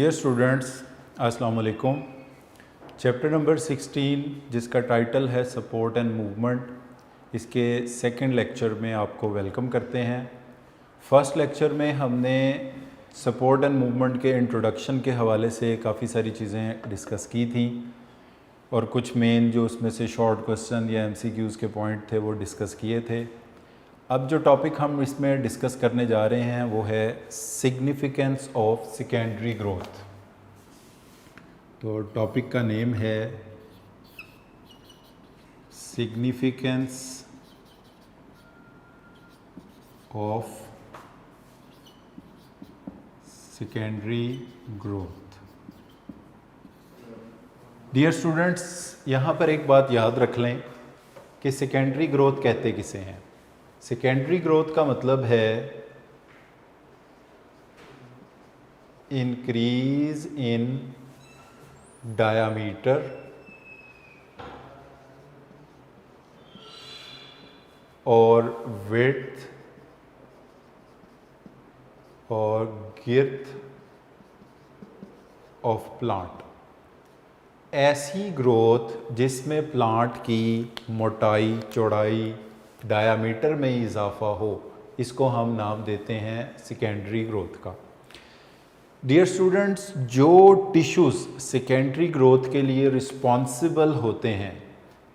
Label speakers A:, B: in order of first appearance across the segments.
A: Dear students, अस्सलाम वालेकुम। Chapter number 16 जिसका टाइटल है सपोर्ट एंड मूवमेंट, इसके सेकंड लेक्चर में आपको वेलकम करते हैं। फर्स्ट लेक्चर में हमने सपोर्ट एंड मूवमेंट के इंट्रोडक्शन के हवाले से काफ़ी सारी चीज़ें डिस्कस की थी और कुछ मेन जो उसमें से शॉर्ट क्वेश्चन या MCQs के पॉइंट थे वो डिस्कस किए थे। अब जो टॉपिक हम इसमें डिस्कस करने जा रहे हैं वो है सिग्निफिकेंस ऑफ सेकेंडरी ग्रोथ। तो टॉपिक का नेम है significance of secondary growth. Dear students, यहाँ पर एक बात याद रख लें कि सेकेंडरी ग्रोथ कहते किसे हैं। सेकेंडरी ग्रोथ का मतलब है इंक्रीज इन डायामीटर और विड्थ और गिर्थ ऑफ प्लांट। ऐसी ग्रोथ जिसमें प्लांट की मोटाई, चौड़ाई, डायामीटर में इजाफा हो, इसको हम नाम देते हैं सेकेंडरी ग्रोथ का। डियर स्टूडेंट्स, जो टिश्यूज़ सेकेंडरी ग्रोथ के लिए रिस्पॉन्सिबल होते हैं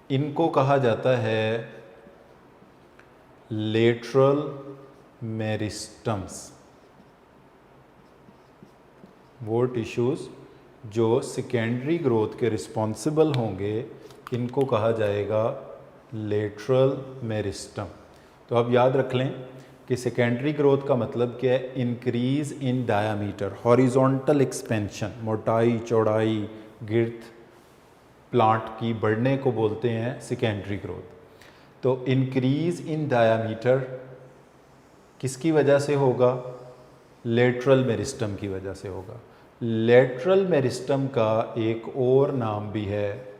A: इनको कहा जाता है लेटरल मेरिस्टम्स। वो टिश्यूज़ जो सेकेंडरी ग्रोथ के रिस्पॉन्सिबल होंगे इनको कहा जाएगा लेटरल मेरिस्टम। तो अब याद रख लें कि सेकेंडरी ग्रोथ का मतलब क्या है, increase in diameter, horizontal expansion, मोटाई, चौड़ाई, गिर्थ प्लांट की बढ़ने को बोलते हैं सेकेंडरी ग्रोथ। तो इंक्रीज इन डायामीटर किसकी वजह से होगा? लेटरल मेरिस्टम की वजह से होगा। लेटरल मेरिस्टम का एक और नाम भी है,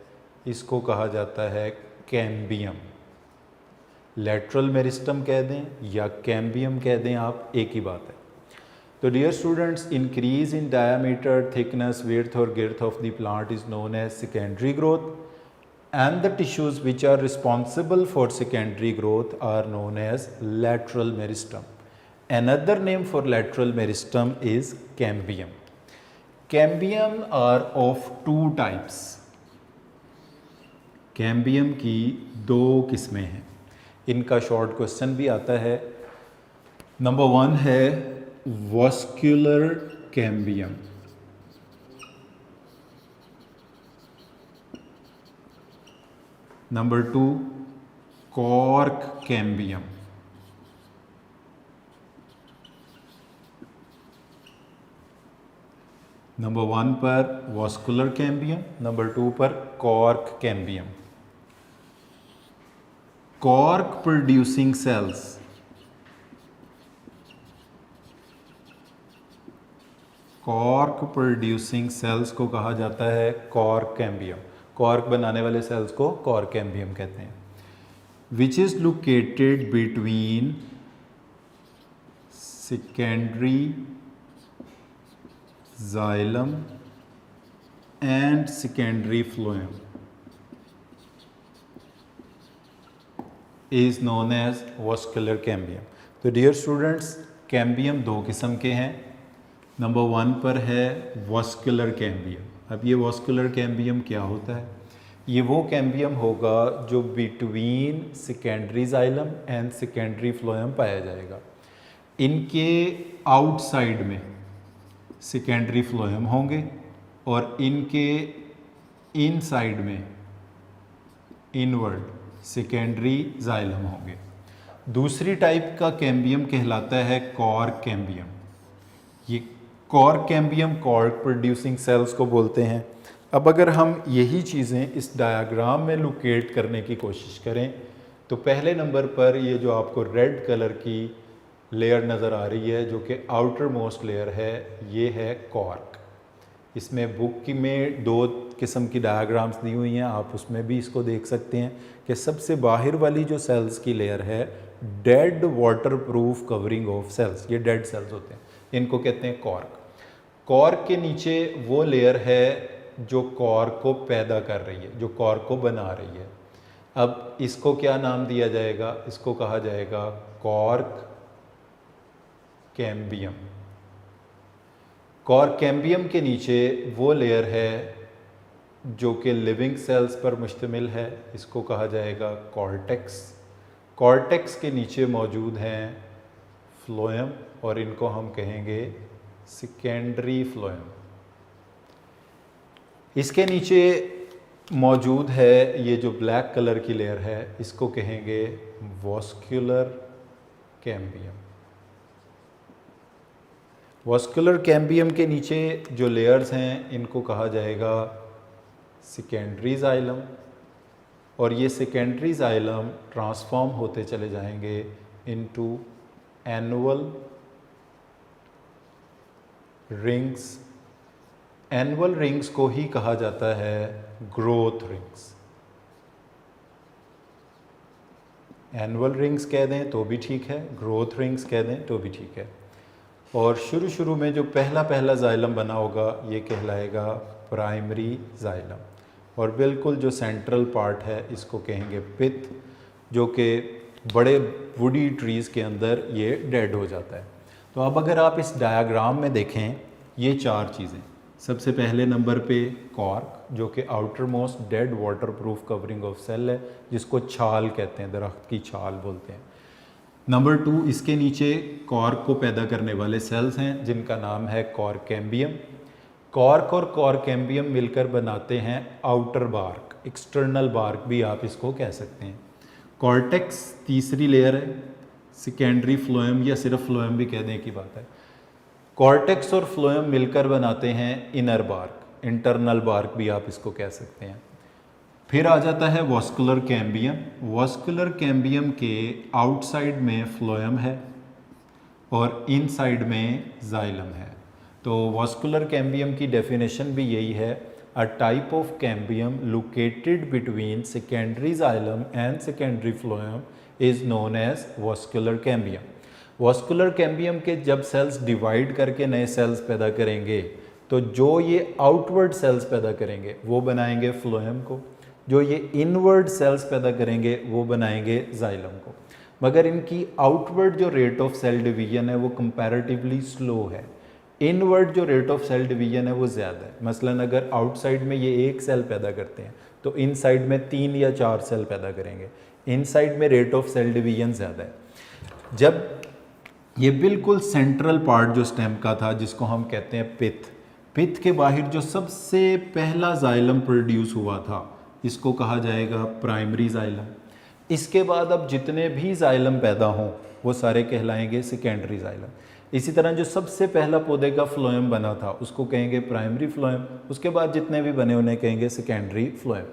A: इसको कहा जाता है कैम्बियम। लेटरल मेरिस्टम कह दें या कैम्बियम कह दें, आप एक ही बात है। तो dear students, increase in diameter, thickness, width और girth of the plant is known as secondary growth and the tissues which are responsible for secondary growth are known as lateral meristem. Another name for lateral meristem is cambium. Cambium are of two types. Cambium की दो किस्में हैं। इनका short question भी आता है। Number 1 है vascular cambium, number 2 cork cambium. Number 1 पर वॉस्कुलर कैम्बियम, नंबर 2 पर cork cambium. Cork producing cells, cork producing cells को कहा जाता है कॉर्क कैम्बियम। कॉर्क बनाने वाले सेल्स को कॉर्क कैम्बियम कहते हैं। Which is located between secondary xylem and secondary phloem is known as vascular cambium. तो डियर स्टूडेंट्स, कैम्बियम दो किस्म के हैं। नंबर 1 पर है वॉस्कुलर कैम्बियम। अब ये वॉस्कुलर कैम्बियम क्या होता है? ये वो कैम्बियम होगा जो between secondary xylem and secondary phloem पाया जाएगा। इनके आउटसाइड में सेकेंडरी फ्लोएम होंगे और इनके इनसाइड में इनवर्ड सेकेंडरी जाइलम होंगे। दूसरी टाइप का कैम्बियम कहलाता है कॉर्क कैम्बियम। ये cork cambium cork producing cells को बोलते हैं। अब अगर हम यही चीज़ें इस डायग्राम में लोकेट करने की कोशिश करें तो पहले नंबर पर ये जो आपको रेड कलर की लेयर नज़र आ रही है जो कि आउटर मोस्ट लेयर है, ये है कॉर्क। इसमें बुक की में 2 किस्म की डायग्राम्स दी हुई हैं, आप उसमें भी इसको देख सकते हैं कि सबसे बाहर वाली जो सेल्स की लेयर है dead waterproof covering of cells, ये डेड सेल्स होते हैं, इनको कहते हैं कॉर्क। कॉर्क के नीचे वो लेयर है जो कॉर्क को पैदा कर रही है, जो कॉर्क को बना रही है। अब इसको क्या नाम दिया जाएगा? इसको कहा जाएगा कॉर्क कैम्बियम। कॉर्क कैम्बियम के नीचे वो लेयर है जो कि लिविंग सेल्स पर मुश्तमिल है, इसको कहा जाएगा कॉर्टेक्स। कॉर्टेक्स के नीचे मौजूद हैं फ्लोएम और इनको हम कहेंगे सेकेंडरी फ्लोएम। इसके नीचे मौजूद है ये जो ब्लैक कलर की लेयर है, इसको कहेंगे वॉस्कुलर कैम्बियम। वॉस्कुलर कैम्बियम के नीचे जो लेयर्स हैं इनको कहा जाएगा सेकेंडरी जाइलम, और ये सेकेंडरी जाइलम ट्रांसफॉर्म होते चले जाएंगे into annual rings. Annual rings को ही कहा जाता है ग्रोथ रिंग्स। एनुअल रिंग्स कह दें तो भी ठीक है, ग्रोथ रिंग्स कह दें तो भी ठीक है। और शुरू में जो पहला जाइलम बना होगा ये कहलाएगा प्राइमरी जाइलम, और बिल्कुल जो सेंट्रल पार्ट है इसको कहेंगे पिथ, जो कि बड़े वुडी ट्रीज़ के अंदर ये डेड हो जाता है। तो अब अगर आप इस डायग्राम में देखें ये चार चीज़ें, सबसे पहले नंबर पे कॉर्क जो कि outermost dead waterproof covering of cell है, जिसको छाल कहते हैं, दरख्त की छाल बोलते हैं। नंबर 2, इसके नीचे कॉर्क को पैदा करने वाले सेल्स हैं जिनका नाम है कॉर्क कैम्बियम। कॉर्क और कॉर्क कैम्बियम मिलकर बनाते हैं आउटर बार्क, एक्सटर्नल बार्क भी आप इसको कह सकते हैं। कॉर्टेक्स तीसरी लेयर है, सेकेंडरी फ्लोएम या सिर्फ फ्लोएम भी कह दें की बात है। कॉर्टेक्स और फ्लोएम मिलकर बनाते हैं इनर बार्क, इंटरनल बार्क भी आप इसको कह सकते हैं। फिर आ जाता है वॉस्कुलर कैम्बियम। वॉस्कुलर कैम्बियम के आउटसाइड में फ्लोएम है और इनसाइड में जाइलम है। तो वॉस्कुलर कैम्बियम की डेफिनेशन भी यही है, a type of cambium located between secondary xylem and secondary phloem is known as vascular cambium. Vascular cambium के जब सेल्स डिवाइड करके नए सेल्स पैदा करेंगे तो जो ये आउटवर्ड सेल्स पैदा करेंगे वो बनाएंगे फ्लोएम को, जो ये इनवर्ड सेल्स पैदा करेंगे वो बनाएंगे जाइलम को। मगर इनकी आउटवर्ड जो रेट ऑफ सेल डिवीजन है वो कंपैरेटिवली स्लो है, इनवर्ड जो रेट ऑफ सेल डिवीजन है वो ज़्यादा है। मसलन अगर आउटसाइड में ये एक सेल पैदा करते हैं तो इनसाइड में 3 या 4 सेल पैदा करेंगे, इनसाइड में रेट ऑफ सेल डिवीजन ज़्यादा है। जब ये बिल्कुल सेंट्रल पार्ट जो स्टेम का था जिसको हम कहते हैं पिथ, पिथ के बाहर जो सबसे पहला जाइलम प्रोड्यूस हुआ था इसको कहा जाएगा प्राइमरी जाइलम। इसके बाद अब जितने भी जाइलम पैदा हों वो सारे कहलाएंगे सेकेंडरी जाइलम। इसी तरह जो सबसे पहला पौधे का फ्लोएम बना था उसको कहेंगे प्राइमरी फ्लोएम, उसके बाद जितने भी बने उन्हें कहेंगे सेकेंडरी फ्लोएम।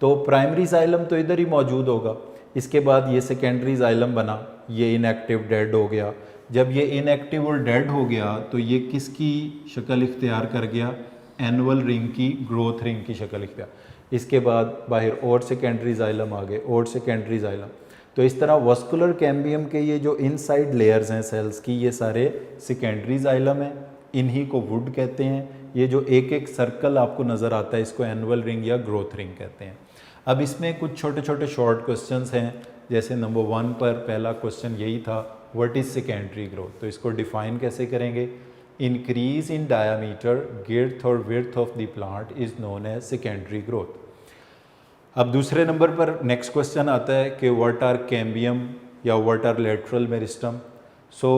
A: तो प्राइमरी जाइलम तो इधर ही मौजूद होगा, इसके बाद ये सेकेंडरी जाइलम बना, ये इनएक्टिव डेड हो गया। जब ये इनएक्टिव और डेड हो गया तो ये किसकी शक्ल इख्तियार कर गया? एनुअल रिंग की, ग्रोथ रिंग की शक्ल इख्तियार। इसके बाद बाहर और सेकेंडरी जाइलम आ गए और सेकेंडरी जाइलम। तो इस तरह वॉस्कुलर कैम्बियम के ये जो इनसाइड लेयर्स हैं सेल्स की ये सारे सेकेंडरी जाइलम हैं, इन्हीं को वुड कहते हैं। ये जो एक एक सर्कल आपको नज़र आता है इसको एनुअल रिंग या ग्रोथ रिंग कहते हैं। अब इसमें कुछ छोटे छोटे शॉर्ट क्वेश्चंस हैं, जैसे नंबर 1 पर पहला क्वेश्चन यही था व्हाट इज़ सेकेंडरी ग्रोथ। तो इसको डिफाइन कैसे करेंगे? इंक्रीज इन डायामीटर, गिर्थ और width of the plant is known as secondary growth. अब दूसरे नंबर पर नेक्स्ट क्वेश्चन आता है कि व्हाट आर कैम्बियम या what are lateral meristem. So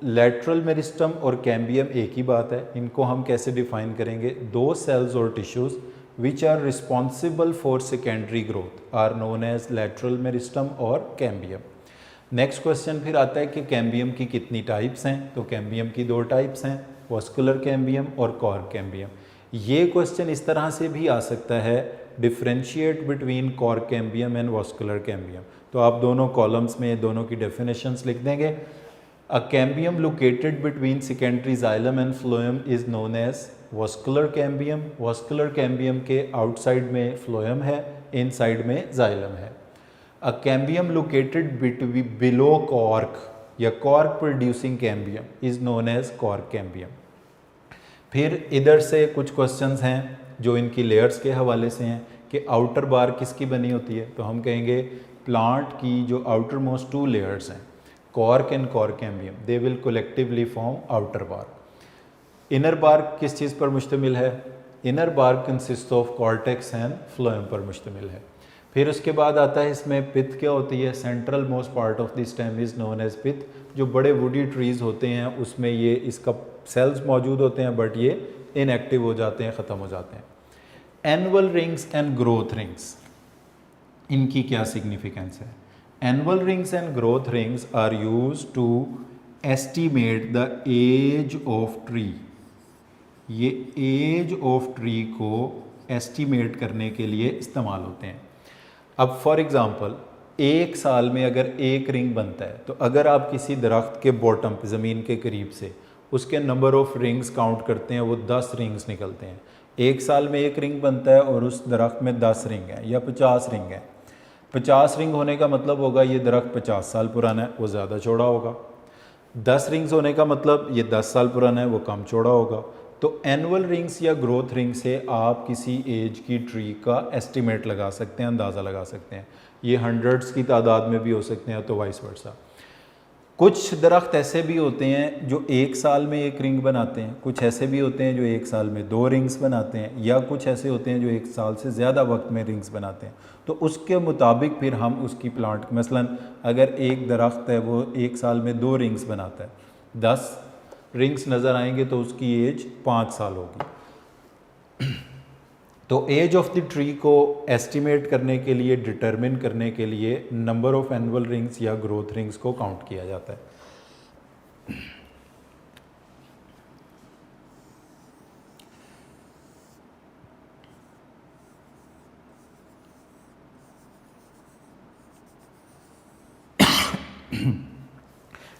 A: lateral meristem और कैम्बियम एक ही बात है, इनको हम कैसे डिफाइन करेंगे? दो सेल्स और tissues which are responsible for secondary growth are known as lateral meristem और कैम्बियम। नेक्स्ट क्वेश्चन फिर आता है कि कैम्बियम की कितनी टाइप्स हैं? तो कैम्बियम की 2 टाइप्स हैं, वॉस्कुलर कैम्बियम और कॉर्क कैम्बियम। ये क्वेश्चन इस तरह से भी आ सकता है, differentiate between cork cambium and vascular cambium. तो आप दोनों कॉलम्स में दोनों की डेफिनेशंस लिख देंगे। A cambium located between secondary xylem and phloem is known as vascular cambium. Vascular cambium के आउटसाइड में फ्लोएम है, इनसाइड में जाइलम है। A cambium located below cork या cork producing cambium is known as cork cambium. फिर इधर से कुछ क्वेश्चंस हैं जो इनकी लेयर्स के हवाले से हैं कि आउटर बार किसकी बनी होती है, तो हम कहेंगे प्लांट की जो आउटर मोस्ट 2 लेयर्स हैं, cork and cork cambium, they will collectively form outer bark. Inner bark किस चीज़ पर मुश्तमिल है, inner bark consist of cortex and phloem पर मुश्तमिल है। फिर उसके बाद आता है इसमें पिथ क्या होती है, central most part of the stem is known as pith. जो बड़े वुडी ट्रीज़ होते हैं उसमें ये इसका सेल्स मौजूद होते हैं बट ये इनएक्टिव हो जाते हैं, ख़त्म हो जाते हैं। Annual rings and growth rings, इनकी क्या सिग्निफिकेंस है। Annual rings and growth rings are used to estimate the age of tree. ये एज ऑफ ट्री को एस्टिमेट करने के लिए इस्तेमाल होते हैं। अब फॉर एग्ज़ाम्पल एक साल में अगर एक रिंग बनता है तो अगर आप किसी दरख्त के बॉटम पे ज़मीन के करीब से उसके नंबर ऑफ़ रिंग्स काउंट करते हैं, वो 10 रिंग्स निकलते हैं। एक साल में एक रिंग बनता है और उस दरख्त में 10 रिंग है या 50 रिंग है। 50 रिंग होने का मतलब होगा ये दरख्त 50 साल पुराना है, वो ज़्यादा चौड़ा होगा। 10 रिंग्स होने का मतलब ये 10 साल पुराना है, वो कम चौड़ा होगा। तो एनुअल रिंग्स या ग्रोथ रिंग से आप किसी एज की ट्री का एस्टिमेट लगा सकते हैं, अंदाज़ा लगा सकते हैं। ये हंड्रेड्स की तादाद में भी हो सकते हैं, तो वाइस वर्सा। कुछ दरख्त ऐसे भी होते हैं जो एक साल में एक रिंग बनाते हैं, कुछ ऐसे भी होते हैं जो एक साल में 2 रिंग्स बनाते हैं, या कुछ ऐसे होते हैं जो एक साल से ज़्यादा वक्त में रिंग्स बनाते हैं। तो उसके मुताबिक फिर हम उसकी प्लांट, मसलन अगर एक दरख्त है वो एक साल में 2 रिंग्स बनाता है, 10 रिंग्स नज़र आएंगे तो उसकी एज 5 साल होगी। तो एज ऑफ द ट्री को एस्टिमेट करने के लिए, डिटरमिन करने के लिए नंबर ऑफ एनुअल रिंग्स या ग्रोथ रिंग्स को काउंट किया जाता है।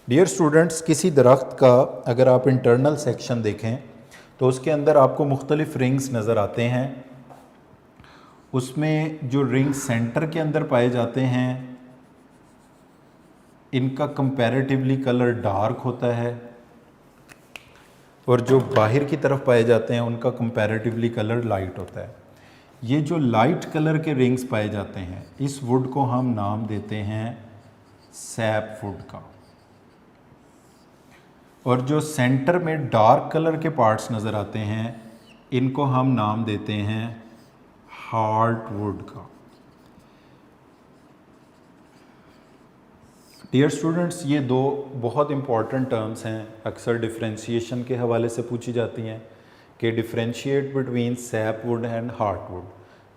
A: डियर स्टूडेंट्स, किसी दरख्त का अगर आप इंटरनल सेक्शन देखें तो उसके अंदर आपको मुख्तलिफ रिंग्स नज़र आते हैं। उसमें जो रिंग सेंटर के अंदर पाए जाते हैं इनका कंपैरेटिवली कलर डार्क होता है, और जो बाहर की तरफ पाए जाते हैं उनका कंपैरेटिवली कलर लाइट होता है। ये जो लाइट कलर के रिंग्स पाए जाते हैं, इस वुड को हम नाम देते हैं सैप वुड का। और जो सेंटर में डार्क कलर के पार्ट्स नज़र आते हैं इनको हम नाम देते हैं हार्डवुड का। डियर स्टूडेंट्स, ये 2 बहुत इंपॉर्टेंट टर्म्स हैं, अक्सर डिफरेंशिएशन के हवाले से पूछी जाती हैं कि differentiate between sapwood and hardwood.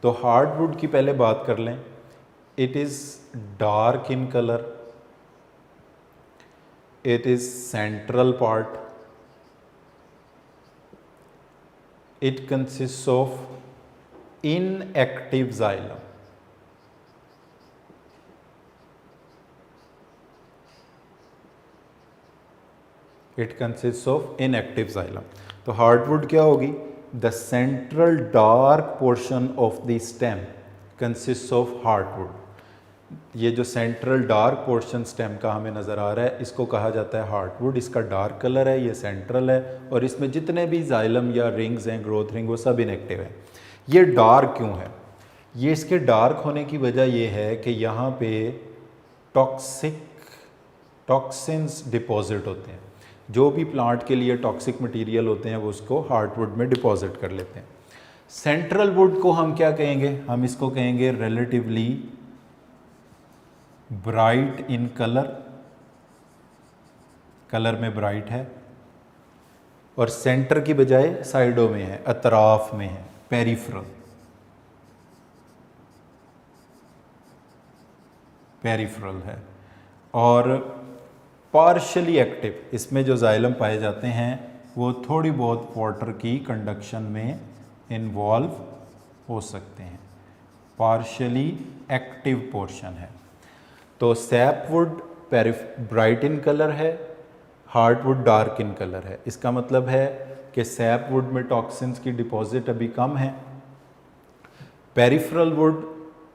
A: तो हार्डवुड की पहले बात कर लें। It is dark in colour, it is central part, it consists of inactive xylem, it consists of inactive xylem। तो हार्डवुड क्या होगी, the central dark portion of the stem consists of hardwood। ये जो सेंट्रल डार्क पोर्शन स्टेम का हमें नज़र आ रहा है इसको कहा जाता है हार्डवुड। इसका डार्क कलर है, ये सेंट्रल है, और इसमें जितने भी जाइलम या रिंग्स हैं, ग्रोथ रिंग, वो सब इनएक्टिव है। ये डार्क क्यों है, ये इसके डार्क होने की वजह ये है कि यहाँ पे टॉक्सिन्स डिपॉजिट होते हैं। जो भी प्लांट के लिए टॉक्सिक मटेरियल होते हैं वो उसको हार्डवुड में डिपॉजिट कर लेते हैं। सेंट्रल वुड को हम क्या कहेंगे, हम इसको कहेंगे relatively bright in colour, colour में ब्राइट है, और सेंटर की बजाय साइडों में है, अतराफ में है, पेरिफेरल है। और पार्शली एक्टिव, इसमें जो जाइलम पाए जाते हैं वो थोड़ी बहुत वाटर की कंडक्शन में इन्वॉल्व हो सकते हैं, पार्शली एक्टिव पोर्शन है। तो सैपवुड ब्राइट इन कलर है, हार्डवुड डार्क इन कलर है। इसका मतलब है कि सैपवुड में टॉक्सिन्स की डिपॉजिट अभी कम है। Peripheral would,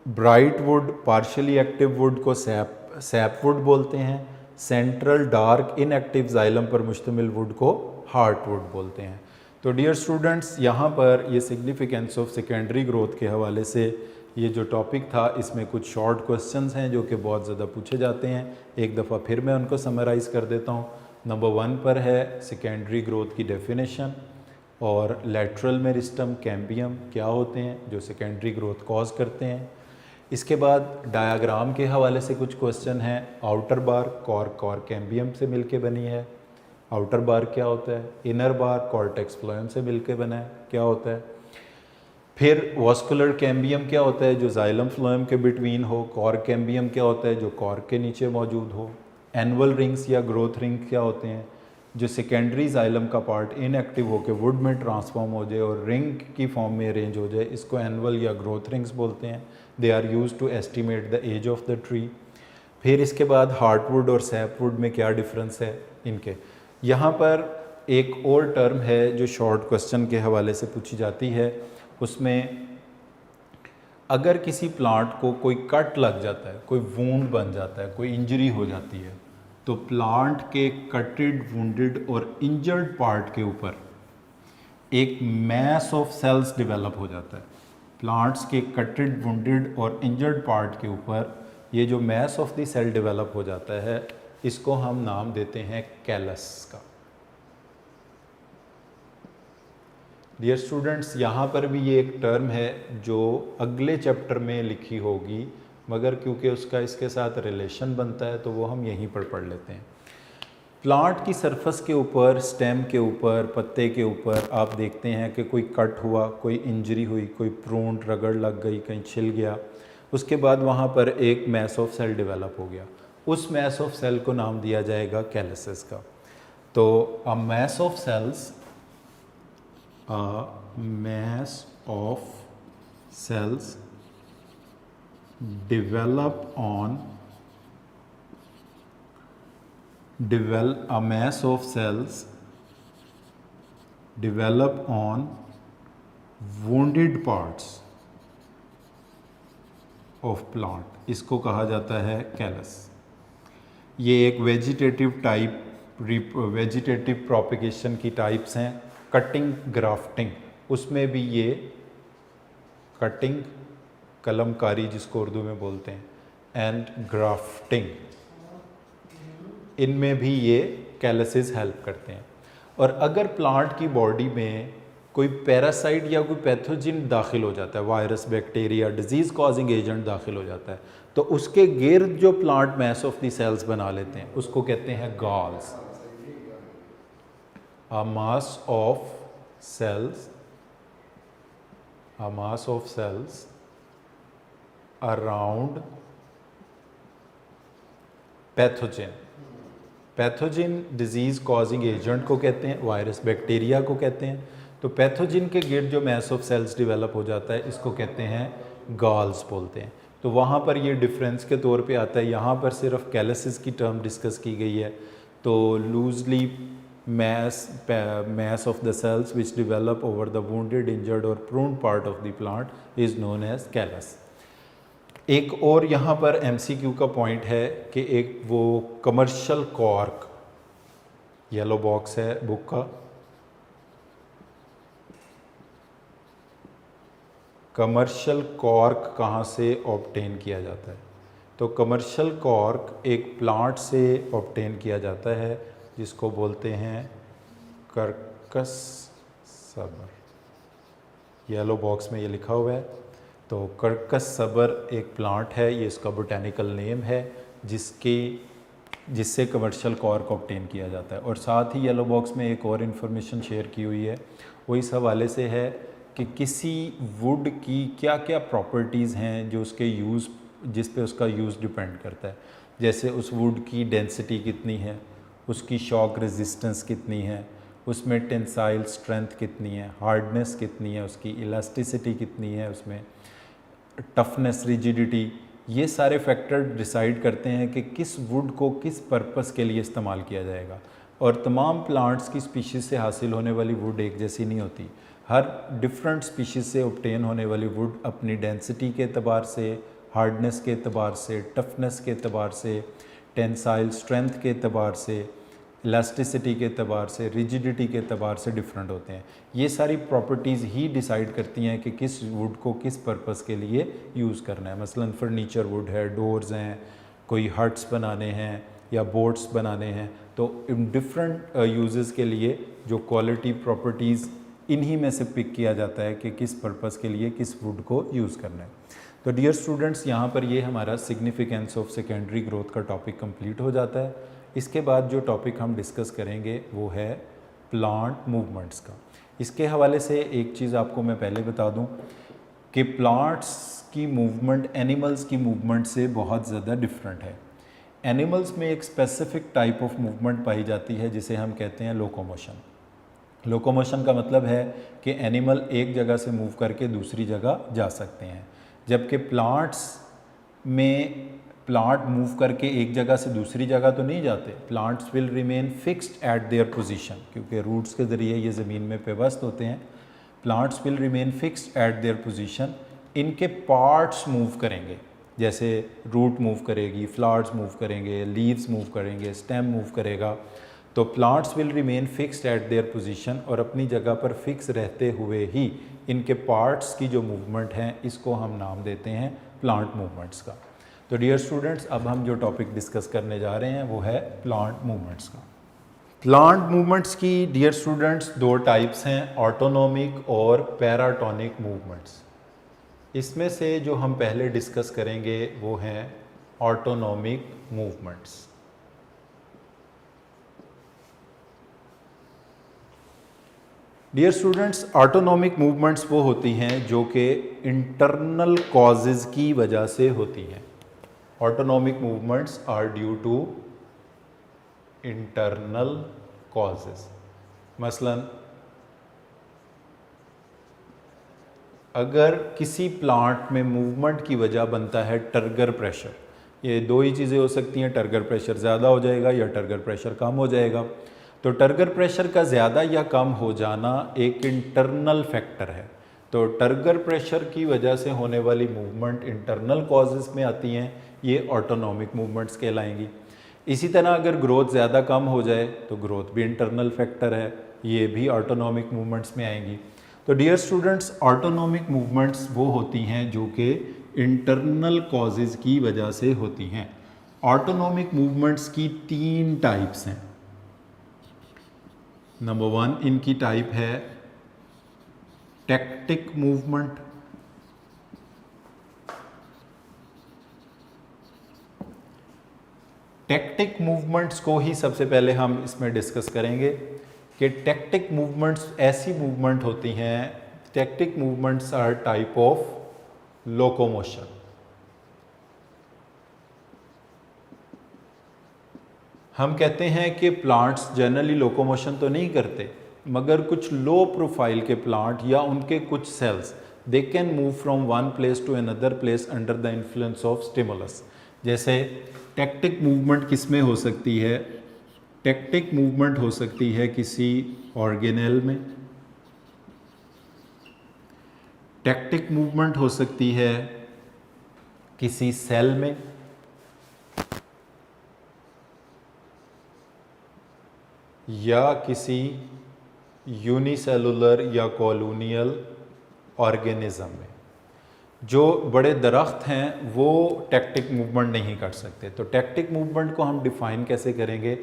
A: bright would, partially active would को सैपवुड बोलते हैं। सेंट्रल डार्क इनएक्टिव जाइलम पर मुश्तमिल वुड को हार्डवुड बोलते हैं। तो डियर स्टूडेंट्स, यहाँ पर ये सिग्निफिकेंस ऑफ सेकेंडरी ग्रोथ के हवाले से ये जो टॉपिक था, इसमें कुछ शॉर्ट क्वेश्चंस हैं जो कि बहुत ज़्यादा पूछे जाते हैं। एक दफ़ा फिर मैं उनको समराइज़ कर देता हूँ। नंबर 1 पर है सेकेंडरी ग्रोथ की डेफिनेशन और लेटरल मेरिस्टम, कैम्बियम क्या होते हैं जो सेकेंडरी ग्रोथ कॉज करते हैं। इसके बाद डायाग्राम के हवाले से कुछ क्वेश्चन हैं। आउटर बार कॉर कैम्बियम से मिलके बनी है, आउटर बार क्या होता है। इनर बार कॉर्टेक्स फ्लोएम से मिलके बना है, क्या होता है। फिर वॉस्कुलर कैम्बियम क्या होता है जो जाइलम फ्लोएम के बिटवीन हो। कॉर कैम्बियम क्या होता है जो कॉर के नीचे मौजूद हो। एनुअल रिंग्स या ग्रोथ रिंग क्या होते हैं जो सेकेंडरी जाइलम का पार्ट इनएक्टिव होकर वुड में ट्रांसफॉर्म हो जाए और रिंग की फॉर्म में अरेंज हो जाए, इसको एनुअल या ग्रोथ रिंग्स बोलते हैं। They are use to estimate the age of the tree. फिर इसके बाद हार्टवुड और सैपवुड में क्या डिफरेंस है इनके। यहाँ पर एक और टर्म है जो शॉर्ट क्वेश्चन के हवाले से पूछी जाती है। उसमें अगर किसी प्लांट को कोई कट लग जाता है, कोई वूंड बन जाता है, कोई इंजरी हो जाती है, तो प्लांट के कटेड, वुंडेड और इंजर्ड पार्ट के ऊपर एक मैस ऑफ सेल्स डेवलप हो जाता है। प्लांट्स के कटेड, वुंडेड और इंजर्ड पार्ट के ऊपर ये जो mass of the cell develop हो जाता है, इसको हम नाम देते हैं कैलस का। डियर स्टूडेंट्स, यहाँ पर भी ये एक टर्म है जो अगले चैप्टर में लिखी होगी, मगर क्योंकि उसका इसके साथ रिलेशन बनता है तो वो हम यहीं पर पढ़ लेते हैं। प्लांट की सरफेस के ऊपर, स्टेम के ऊपर, पत्ते के ऊपर आप देखते हैं कि कोई कट हुआ, कोई इंजरी हुई, कोई प्रून रगड़ लग गई, कहीं छिल गया, उसके बाद वहाँ पर एक मैस ऑफ सेल डेवलप हो गया। उस मैस ऑफ सेल को नाम दिया जाएगा कैलसेस का। तो a mass of cells, a mass of cells develop on a mass of cells develop on wounded parts of plant, इसको कहा जाता है कैलस। ये एक वेजिटेटिव प्रोपिगेशन की टाइप्स हैं। कटिंग, ग्राफ्टिंग, उसमें भी ये कटिंग, कलमकारी जिसको उर्दू में बोलते हैं, एंड ग्राफ्टिंग, इनमें भी ये कैलसेस हेल्प करते हैं। और अगर प्लांट की बॉडी में कोई पैरासाइट या कोई पैथोजन दाखिल हो जाता है, virus, bacteria, disease causing agent दाखिल हो जाता है, तो उसके गिर्द जो plant mass of the cells बना लेते हैं उसको कहते हैं galls. A mass of cells around pathogen. Pathogen disease causing agent को कहते हैं, वायरस, बैक्टीरिया को कहते हैं। तो पैथोजन के गिर्द जो मैस ऑफ सेल्स डेवलप हो जाता है, इसको कहते हैं गॉल्स बोलते हैं। तो वहाँ पर ये डिफरेंस के तौर पे आता है। यहाँ पर सिर्फ कैलसिस की टर्म डिस्कस की गई है। तो loosely mass of the cells which develop over the wounded, injured or pruned part of the plant is known as callus। एक और यहाँ पर MCQ का पॉइंट है कि एक वो कमर्शियल कॉर्क, येलो बॉक्स है बुक का, कमर्शियल कॉर्क कहाँ से ऑब्टेन किया जाता है। तो कमर्शियल कॉर्क एक प्लांट से ऑब्टेन किया जाता है जिसको बोलते हैं कर्कस सबर। येलो बॉक्स में ये लिखा हुआ है। तो कर्कस सबर एक प्लांट है, ये इसका बोटेनिकल नेम है जिससे कमर्शियल कॉर्क ऑब्टेन किया जाता है। और साथ ही येलो बॉक्स में एक और इन्फॉर्मेशन शेयर की हुई है, वो इस हवाले से है कि किसी वुड की क्या क्या प्रॉपर्टीज़ हैं जो उसके यूज़, जिस पे उसका यूज़ डिपेंड करता है। जैसे उस वुड की डेंसिटी कितनी है, उसकी शॉक रेजिस्टेंस कितनी है, उसमें टेंसाइल स्ट्रेंथ कितनी है, हार्डनेस कितनी है, उसकी इलास्टिसिटी कितनी है, उसमें टफनेस, रिजिडिटी, ये सारे फैक्टर डिसाइड करते हैं कि किस वुड को किस पर्पस के लिए इस्तेमाल किया जाएगा। और तमाम प्लांट्स की स्पीशीज़ से हासिल होने वाली वुड एक जैसी नहीं होती। हर डिफरेंट स्पीशीज़ से ऑब्टेन होने वाली वुड अपनी डेंसिटी के एतबार से, हार्डनेस के एतबार से, टफनेस के एतबार से, टेंसाइल स्ट्रेंथ के एतबार से, इलास्टिसिटी के अतबार से, रिजिडिटी के अतबार से डिफरेंट होते हैं। ये सारी प्रॉपर्टीज़ ही डिसाइड करती हैं कि किस वुड को किस पर्पस के लिए यूज़ करना है। मसलन फर्नीचर वुड है, डोर्स हैं, कोई हट्स बनाने हैं या बोट्स बनाने हैं, तो इन डिफरेंट यूजेस के लिए जो क्वालिटी प्रॉपर्टीज़ इन्हीं में से पिक किया जाता है कि किस पर्पस के लिए किस वुड को यूज़ करना है। तो डियर स्टूडेंट्स, यहाँ पर ये हमारा सिग्निफिकेंस ऑफ सेकेंडरी ग्रोथ का टॉपिक कंप्लीट हो जाता है। इसके बाद जो टॉपिक हम डिस्कस करेंगे वो है प्लांट मूवमेंट्स का। इसके हवाले से एक चीज़ आपको मैं पहले बता दूं कि प्लांट्स की मूवमेंट एनिमल्स की मूवमेंट से बहुत ज़्यादा डिफरेंट है। एनिमल्स में एक स्पेसिफिक टाइप ऑफ मूवमेंट पाई जाती है जिसे हम कहते हैं लोकोमोशन। लोकोमोशन का मतलब है कि एनिमल एक जगह से मूव करके दूसरी जगह जा सकते हैं, जबकि प्लांट्स में प्लांट मूव करके एक जगह से दूसरी जगह तो नहीं जाते। Plants will remain fixed at their position, क्योंकि रूट्स के ज़रिए ये ज़मीन में पेवस्त होते हैं। Plants will remain fixed at their position. इनके पार्ट्स मूव करेंगे, जैसे रूट मूव करेगी, फ्लावर्स मूव करेंगे, लीव्स मूव करेंगे, स्टेम मूव करेगा। तो plants will remain fixed at their position, और अपनी जगह पर फिक्स रहते हुए ही इनके पार्ट्स की जो मूवमेंट हैं इसको हम नाम देते हैं प्लांट मूवमेंट्स का। तो डियर स्टूडेंट्स, अब हम जो टॉपिक डिस्कस करने जा रहे हैं वो है प्लांट मूवमेंट्स का। प्लांट मूवमेंट्स की डियर स्टूडेंट्स दो टाइप्स हैं, ऑटोनॉमिक और पैराटोनिक मूवमेंट्स। इसमें से जो हम पहले डिस्कस करेंगे वो हैं autonomic movements. Dear students, autonomic movements वो होती हैं जो कि इंटरनल कॉजेज़ की वजह से होती हैं। Autonomic movements are due to internal causes. मसलन अगर किसी प्लांट में मूवमेंट की वजह बनता है टर्गर प्रेशर, ये दो ही चीज़ें हो सकती हैं, टर्गर प्रेशर ज़्यादा हो जाएगा या टर्गर प्रेशर कम हो जाएगा। तो टर्गर प्रेशर का ज़्यादा या कम हो जाना एक इंटरनल फैक्टर है। तो टर्गर प्रेशर की वजह से होने वाली मूवमेंट इंटरनल कॉजेज़ में आती हैं, ये ऑटोनॉमिक मूवमेंट्स कहलाएंगी। इसी तरह अगर ग्रोथ ज़्यादा कम हो जाए तो ग्रोथ भी इंटरनल फैक्टर है, ये भी ऑटोनॉमिक मूवमेंट्स में आएंगी। तो डियर स्टूडेंट्स, ऑटोनॉमिक मूवमेंट्स वो होती हैं जो कि इंटरनल कॉजेज़ की वजह से होती हैं। ऑटोनॉमिक मूवमेंट्स की तीन टाइप्स हैं। नंबर 1 इनकी टाइप है टेक्टिक मूवमेंट। टेक्टिक मूवमेंट्स को ही सबसे पहले हम इसमें डिस्कस करेंगे कि टेक्टिक मूवमेंट्स ऐसी मूवमेंट होती हैं, tactic movements are type of locomotion. हम कहते हैं कि प्लांट्स जनरली लोकोमोशन तो नहीं करते, मगर कुछ लो प्रोफाइल के प्लांट या उनके कुछ cells they can move from one place to another place under the influence of stimulus. जैसे टेक्टिक मूवमेंट किस में हो सकती है? टेक्टिक मूवमेंट हो सकती है किसी ऑर्गेनेल में, टेक्टिक मूवमेंट हो सकती है किसी सेल में, या किसी यूनिसेलुलर या कॉलोनियल ऑर्गेनिज्म में। जो बड़े दरख्त हैं वो टेक्टिक मूवमेंट नहीं कर सकते। तो टेक्टिक मूवमेंट को हम डिफाइन कैसे करेंगे?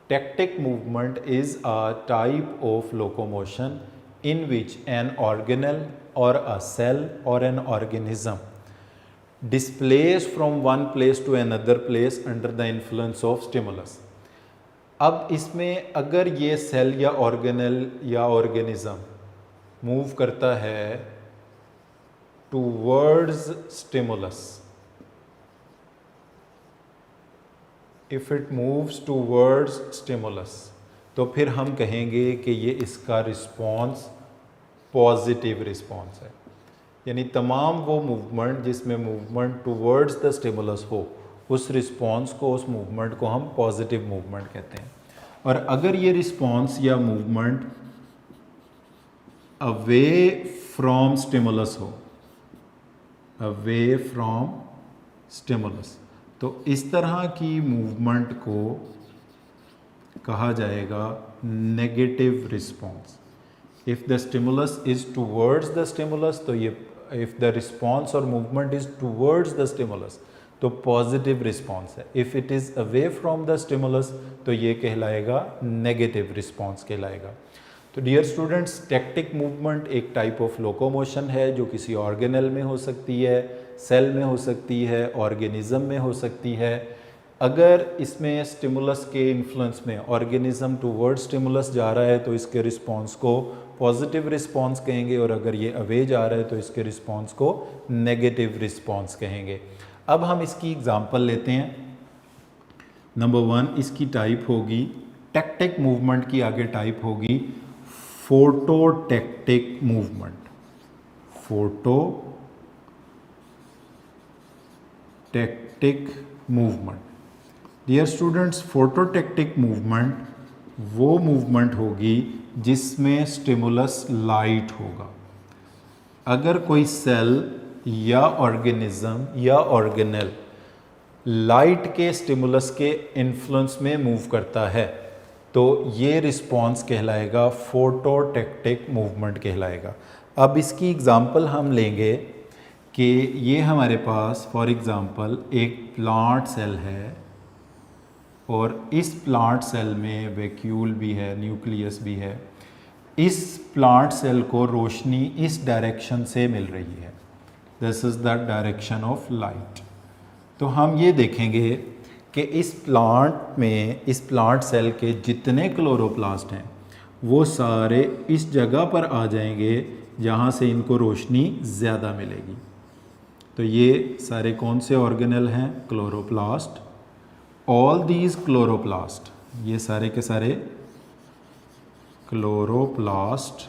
A: Tactic movement is a type of locomotion in which an organelle or a cell or an organism displace from one place to another place under the influence of stimulus. अब इसमें अगर ये cell या organelle या organism move करता है towards stimulus, if it moves towards stimulus, तो फिर हम कहेंगे कि ये इसका रिस्पॉन्स पॉजिटिव रिस्पॉन्स है। यानी तमाम वो मूवमेंट जिसमें मूवमेंट टूवर्ड्स द स्टिमुलस हो, उस रिस्पॉन्स को, उस मूवमेंट को हम पॉजिटिव मूवमेंट कहते हैं। और अगर ये रिस्पॉन्स या मूवमेंट अवे फ्रॉम स्टिमुलस हो, अवे फ्रॉम स्टिमुलस, तो इस तरह की मूवमेंट को कहा जाएगा negative response. If the stimulus is towards the stimulus तो ये, इफ़ द रिस्पॉन्स और movement is towards the stimulus तो पॉजिटिव रिस्पॉन्स है। If it is away from the stimulus तो ये कहलाएगा नेगेटिव रिस्पॉन्स कहलाएगा। तो डियर स्टूडेंट्स, टैक्टिक मूवमेंट एक टाइप ऑफ लोकोमोशन है जो किसी ऑर्गेनल में हो सकती है, सेल में हो सकती है, ऑर्गेनिज्म में हो सकती है। अगर इसमें स्टिमुलस के इन्फ्लुएंस में ऑर्गेनिज्म टूवर्ड स्टिमुलस जा रहा है तो इसके रिस्पॉन्स को पॉजिटिव रिस्पॉन्स कहेंगे, और अगर ये अवे जा रहा है तो इसके रिस्पॉन्स को नेगेटिव रिस्पॉन्स कहेंगे। अब हम इसकी एग्जांपल लेते हैं। नंबर 1 इसकी टाइप होगी, टैक्टिक मूवमेंट की आगे टाइप होगी phototactic movement. Phototactic movement. Dear students, phototactic movement वो मूवमेंट होगी जिसमें स्टिमुलस लाइट होगा। अगर कोई सेल या ऑर्गेनिज्म या ऑर्गेनेल लाइट के स्टिमुलस के इन्फ्लुएंस में मूव करता है तो ये रिस्पॉन्स कहलाएगा फोटोटैक्टिक मूवमेंट कहलाएगा। अब इसकी एग्जांपल हम लेंगे कि ये हमारे पास फॉर एग्जांपल एक प्लांट सेल है और इस प्लांट सेल में वैक्यूल भी है, न्यूक्लियस भी है। इस प्लांट सेल को रोशनी इस डायरेक्शन से मिल रही है, this is the direction of light. तो हम ये देखेंगे कि इस प्लांट में, इस प्लांट सेल के जितने क्लोरोप्लास्ट हैं वो सारे इस जगह पर आ जाएंगे जहाँ से इनको रोशनी ज़्यादा मिलेगी। तो ये सारे कौन से ऑर्गेनेल हैं? क्लोरोप्लास्ट। ऑल दीज क्लोरोप्लास्ट, ये सारे के सारे क्लोरोप्लास्ट।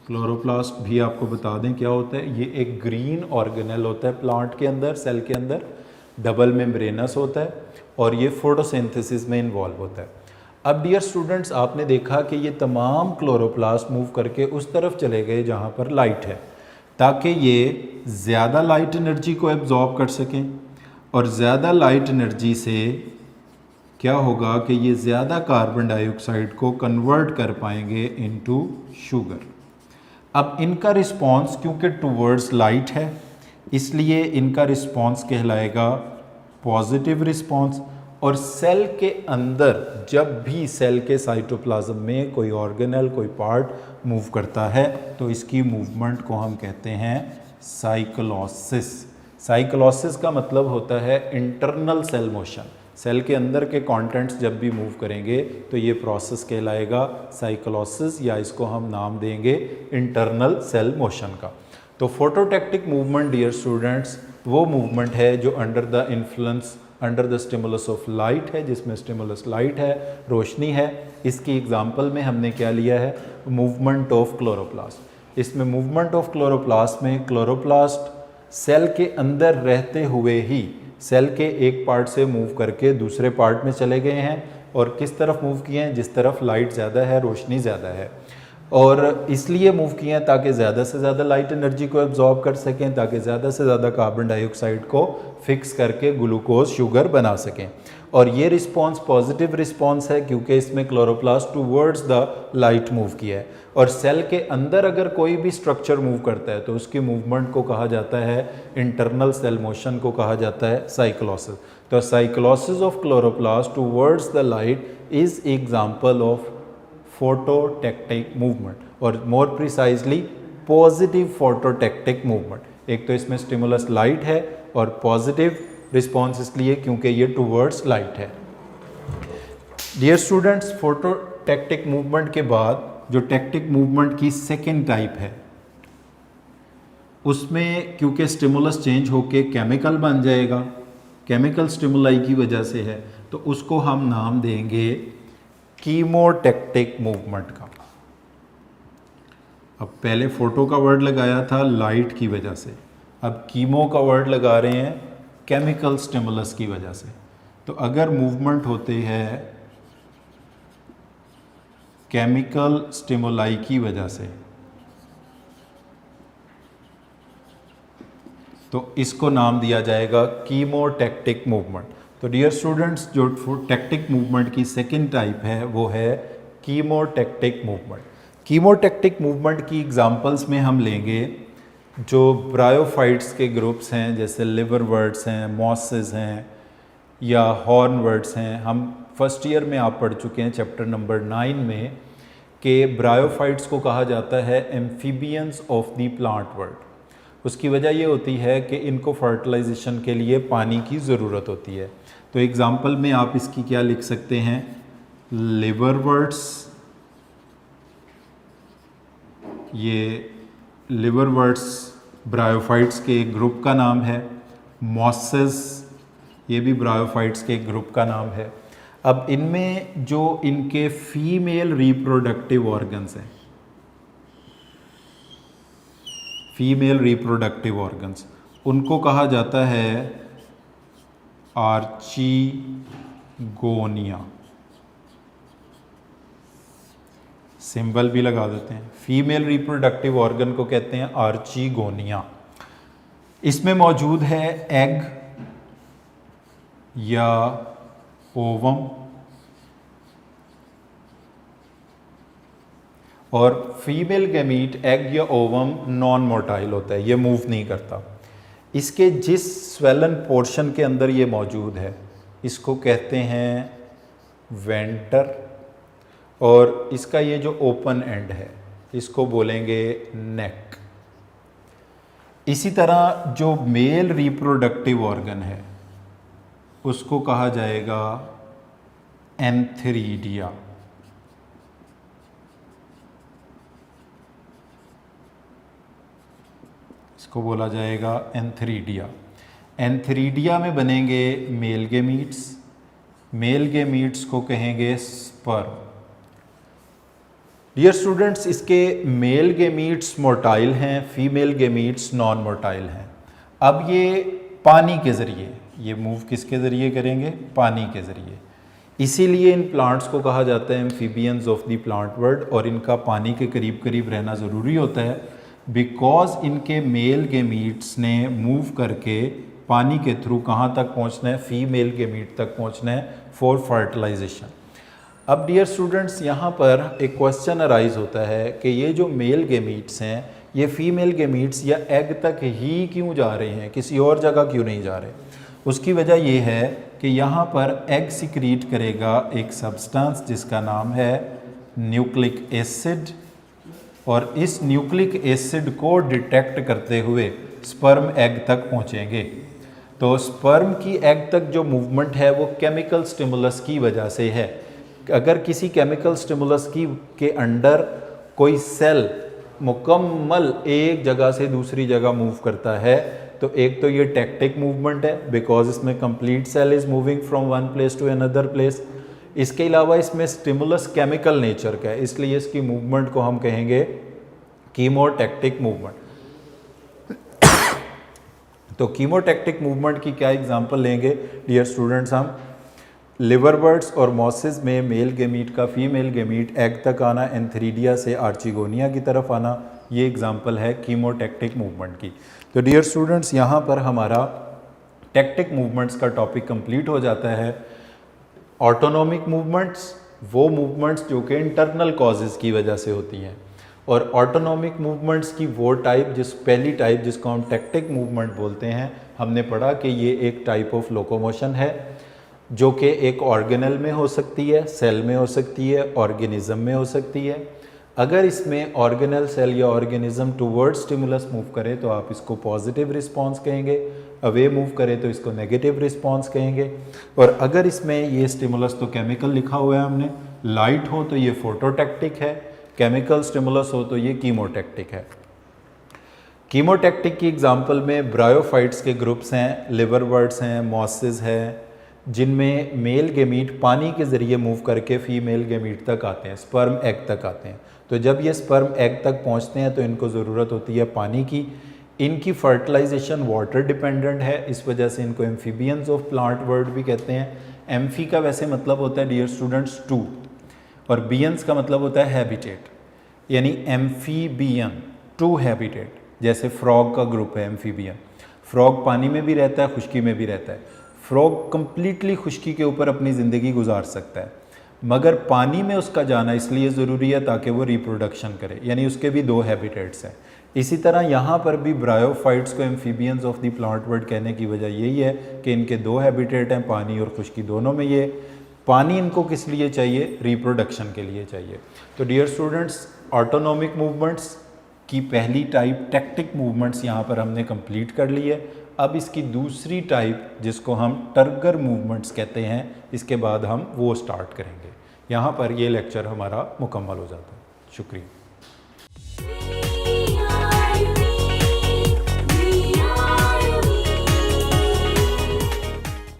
A: क्लोरोप्लास्ट भी आपको बता दें क्या होता है, ये एक ग्रीन ऑर्गेनेल होता है प्लांट के अंदर, सेल के अंदर, डबल मेम्ब्रेनस होता है और ये फोटोसिंथेसिस में इन्वॉल्व होता है। अब डियर स्टूडेंट्स, आपने देखा कि ये तमाम क्लोरोप्लास्ट मूव करके उस तरफ चले गए जहाँ पर लाइट है, ताकि ये ज़्यादा लाइट एनर्जी को एब्जॉर्ब कर सकें, और ज़्यादा लाइट एनर्जी से क्या होगा कि ये ज़्यादा कार्बन डाइऑक्साइड को कन्वर्ट कर पाएंगे इनटू शुगर। अब इनका रिस्पॉन्स क्योंकि टूवर्ड्स लाइट है इसलिए इनका रिस्पॉन्स कहलाएगा पॉजिटिव रिस्पॉन्स। और सेल के अंदर जब भी सेल के साइटोप्लाज्म में कोई ऑर्गेनेल, कोई पार्ट मूव करता है तो इसकी मूवमेंट को हम कहते हैं साइक्लोसिस। साइक्लोसिस का मतलब होता है इंटरनल सेल मोशन। सेल के अंदर के कंटेंट्स जब भी मूव करेंगे तो ये प्रोसेस कहलाएगा साइक्लोसिस, या इसको हम नाम देंगे इंटरनल सेल मोशन का। तो फोटोटैक्टिक मूवमेंट डियर स्टूडेंट्स वो मूवमेंट है जो under the influence, under the stimulus of light है, जिसमें स्टिमुलस लाइट है, रोशनी है। इसकी एग्जांपल में हमने क्या लिया है? Movement of chloroplast. इसमें मूवमेंट ऑफ क्लोरोप्लास्ट में क्लोरोप्लास्ट सेल के अंदर रहते हुए ही सेल के एक पार्ट से मूव करके दूसरे पार्ट में चले गए हैं, और किस तरफ मूव किए हैं? जिस तरफ लाइट ज़्यादा है, रोशनी ज़्यादा है। और इसलिए मूव किए हैं ताकि ज़्यादा से ज़्यादा लाइट एनर्जी को एब्जॉर्ब कर सकें, ताकि ज़्यादा से ज़्यादा कार्बन डाइऑक्साइड को फिक्स करके ग्लूकोज, शुगर बना सकें। और ये रिस्पॉन्स पॉजिटिव रिस्पॉन्स है क्योंकि इसमें chloroplast towards the light move किया है। और सेल के अंदर अगर कोई भी स्ट्रक्चर मूव करता है तो उसकी मूवमेंट को कहा जाता है, इंटरनल सेल मोशन को कहा जाता है साइक्लोसिस। तो cyclosis of chloroplast towards the light is example of phototactic movement, और more precisely positive phototactic movement. एक तो इसमें स्टिमुलस लाइट है और पॉजिटिव रिस्पॉन्स इसलिए क्योंकि ये टूवर्ड्स लाइट है। डियर स्टूडेंट्स, फोटोटैक्टिक मूवमेंट के बाद जो टैक्टिक मूवमेंट की सेकेंड टाइप है उसमें क्योंकि स्टिमुलस चेंज होके केमिकल बन जाएगा, केमिकल स्टिमुलाई की वजह से है, तो उसको हम नाम देंगे कीमोटैक्टिक मूवमेंट का। अब पहले फोटो का वर्ड लगाया था लाइट की वजह से, अब कीमो का वर्ड लगा रहे हैं केमिकल स्टिमुलस की वजह से। तो अगर मूवमेंट होते हैं केमिकल स्टिमुलाई की वजह से तो इसको नाम दिया जाएगा कीमोटैक्टिक मूवमेंट। तो डियर स्टूडेंट्स, जो टैक्टिक मूवमेंट की सेकंड टाइप है वो है कीमोटैक्टिक मूवमेंट। कीमोटैक्टिक मूवमेंट की एग्जांपल्स में हम लेंगे जो ब्रायोफाइट्स के ग्रुप्स हैं, जैसे लिवरवर्ट्स हैं, मॉसेस हैं या हॉर्नवर्ट्स हैं। हम फर्स्ट ईयर में आप पढ़ चुके हैं चैप्टर नंबर 9 में कि ब्रायोफाइट्स को कहा जाता है amphibians of the plant world. उसकी वजह ये होती है कि इनको फर्टिलाइजेशन के लिए पानी की ज़रूरत होती है। तो एग्ज़ाम्पल में आप इसकी क्या लिख सकते हैं, लिवरवर्ट्स, ये लिवरवर्ट्स ब्रायोफाइट्स के एक ग्रुप का नाम है। मॉसेस, ये भी ब्रायोफाइट्स के एक ग्रुप का नाम है। अब इनमें जो इनके फीमेल रिप्रोडक्टिव ऑर्गन्स हैं, फीमेल रिप्रोडक्टिव ऑर्गन्स, उनको कहा जाता है आर्चिगोनिया। सिंबल भी लगा देते हैं। फीमेल रिप्रोडक्टिव ऑर्गन को कहते हैं आर्चिगोनिया। इसमें मौजूद है एग या ओवम, और फीमेल गैमीट एग या ओवम नॉन मोटाइल होता है, ये मूव नहीं करता। इसके जिस स्वेलन पोर्शन के अंदर ये मौजूद है इसको कहते हैं वेंटर, और इसका ये जो ओपन एंड है इसको बोलेंगे नेक। इसी तरह जो मेल रिप्रोडक्टिव ऑर्गन है उसको कहा जाएगा एंथेरिडिया। इसको बोला जाएगा एंथेरिडिया। एंथेरिडिया में बनेंगे मेल गेमीट्स, मेल गेमीट्स को कहेंगे स्पर्म। डियर स्टूडेंट्स, इसके मेल गेमीट्स मोटाइल हैं, फीमेल गेमीट्स नॉन मोटाइल हैं। अब ये पानी के ज़रिए, ये मूव किसके ज़रिए करेंगे, पानी के ज़रिए। इसीलिए इन प्लांट्स को कहा जाता है amphibians of the plant world, और इनका पानी के करीब करीब रहना ज़रूरी होता है बिकॉज इनके मेल गेमीट्स ने मूव करके पानी के थ्रू कहाँ तक पहुँचना है, फीमेल गेमीट तक पहुँचना है फॉर फर्टिलाइजेशन। अब डियर स्टूडेंट्स, यहाँ पर एक क्वेश्चन अराइज होता है कि ये जो मेल गेमीट्स हैं ये फीमेल गेमीट्स या एग तक ही क्यों जा रहे हैं, किसी और जगह क्यों नहीं जा रहे। उसकी वजह ये है कि यहाँ पर एग सिक्रीट करेगा एक सब्सटेंस जिसका नाम है न्यूक्लिक एसिड, और इस न्यूक्लिक एसिड को डिटेक्ट करते हुए स्पर्म एग तक पहुँचेंगे। तो स्पर्म की एग तक जो मूवमेंट है वो केमिकल स्टिमुलस की वजह से है। अगर किसी केमिकल स्टिमुलस के अंडर कोई सेल मुकम्मल एक जगह से दूसरी जगह मूव करता है तो एक तो ये टैक्टिक मूवमेंट है बिकॉज इसमें complete cell is moving from one place to another place. इसके अलावा इसमें स्टिमुलस केमिकल नेचर का है, इसलिए इसकी मूवमेंट को हम कहेंगे कीमोटैक्टिक मूवमेंट। तो कीमोटैक्टिक मूवमेंट की क्या एग्जांपल लेंगे डियर स्टूडेंट्स, हम लिवरवर्ट्स और मॉसेस में मेल गेमीट का फीमेल गेमीट एग तक आना, एंथेरिडिया से आर्चिगोनिया की तरफ आना, ये एग्जांपल है कीमोटैक्टिक मूवमेंट की। तो डियर स्टूडेंट्स, यहाँ पर हमारा टैक्टिक मूवमेंट्स का टॉपिक कंप्लीट हो जाता है। ऑटोनॉमिक मूवमेंट्स, वो मूवमेंट्स जो कि इंटरनल कॉजेज़ की वजह से होती हैं, और ऑटोनॉमिक मूवमेंट्स की वो टाइप पहली टाइप जिसको हम टैक्टिक मूवमेंट बोलते हैं, हमने पढ़ा कि ये एक टाइप ऑफ लोकोमोशन है जो कि एक ऑर्गेनल में हो सकती है, सेल में हो सकती है, ऑर्गेनिज्म में हो सकती है। अगर इसमें ऑर्गेनल, सेल या ऑर्गेनिज्म टूवर्ड्स स्टिमुलस मूव करे तो आप इसको पॉजिटिव रिस्पांस कहेंगे, अवे मूव करे तो इसको नेगेटिव रिस्पांस कहेंगे। और अगर इसमें ये स्टिमुलस तो केमिकल लिखा हुआ है हमने, लाइट हो तो ये फोटोटैक्टिक है, केमिकल स्टिमुलस हो तो ये कीमोटैक्टिक है। कीमोटैक्टिक की एग्जांपल में ब्रायोफाइट्स के ग्रुप्स हैं, लिवरवर्ट्स हैं, मॉसेस हैं, जिनमें मेल गेमीट पानी के ज़रिए मूव करके फीमेल गेमीट तक आते हैं, स्पर्म एग तक आते हैं। तो जब ये स्पर्म एग तक पहुंचते हैं तो इनको ज़रूरत होती है पानी की। इनकी फर्टिलाइजेशन वाटर डिपेंडेंट है, इस वजह से इनको एम्फीबियंस ऑफ प्लांट वर्ल्ड भी कहते हैं। एम्फी का वैसे मतलब होता है डियर स्टूडेंट्स टू, और बियंस का मतलब होता है हैबिटेट, यानी एम्फीबियन टू हैबिटेट। जैसे फ्रॉग का ग्रुप है एम्फीबियन, फ्रॉग पानी में भी रहता है, खुश्की में भी रहता है। फ्रॉग कम्प्लीटली खुश्की के ऊपर अपनी ज़िंदगी गुजार सकता है, मगर पानी में उसका जाना इसलिए ज़रूरी है ताकि वो रिप्रोडक्शन करे, यानी उसके भी दो हैबिटेट्स हैं। इसी तरह यहाँ पर भी ब्रायोफाइट्स को amphibians of the plant world कहने की वजह यही है कि इनके दो हैबिटेट हैं, पानी और खुश्की दोनों में। ये पानी इनको किस लिए चाहिए? रिप्रोडक्शन के लिए चाहिए। तो डियर स्टूडेंट्स, ऑटोनॉमिक मूवमेंट्स की पहली टाइप टेक्टिक मूवमेंट्स यहाँ पर हमने कंप्लीट कर ली है। अब इसकी दूसरी टाइप जिसको हम टर्गर मूवमेंट्स कहते हैं, इसके बाद हम वो स्टार्ट करेंगे। यहाँ पर ये लेक्चर हमारा मुकम्मल हो जाता है। शुक्रिया।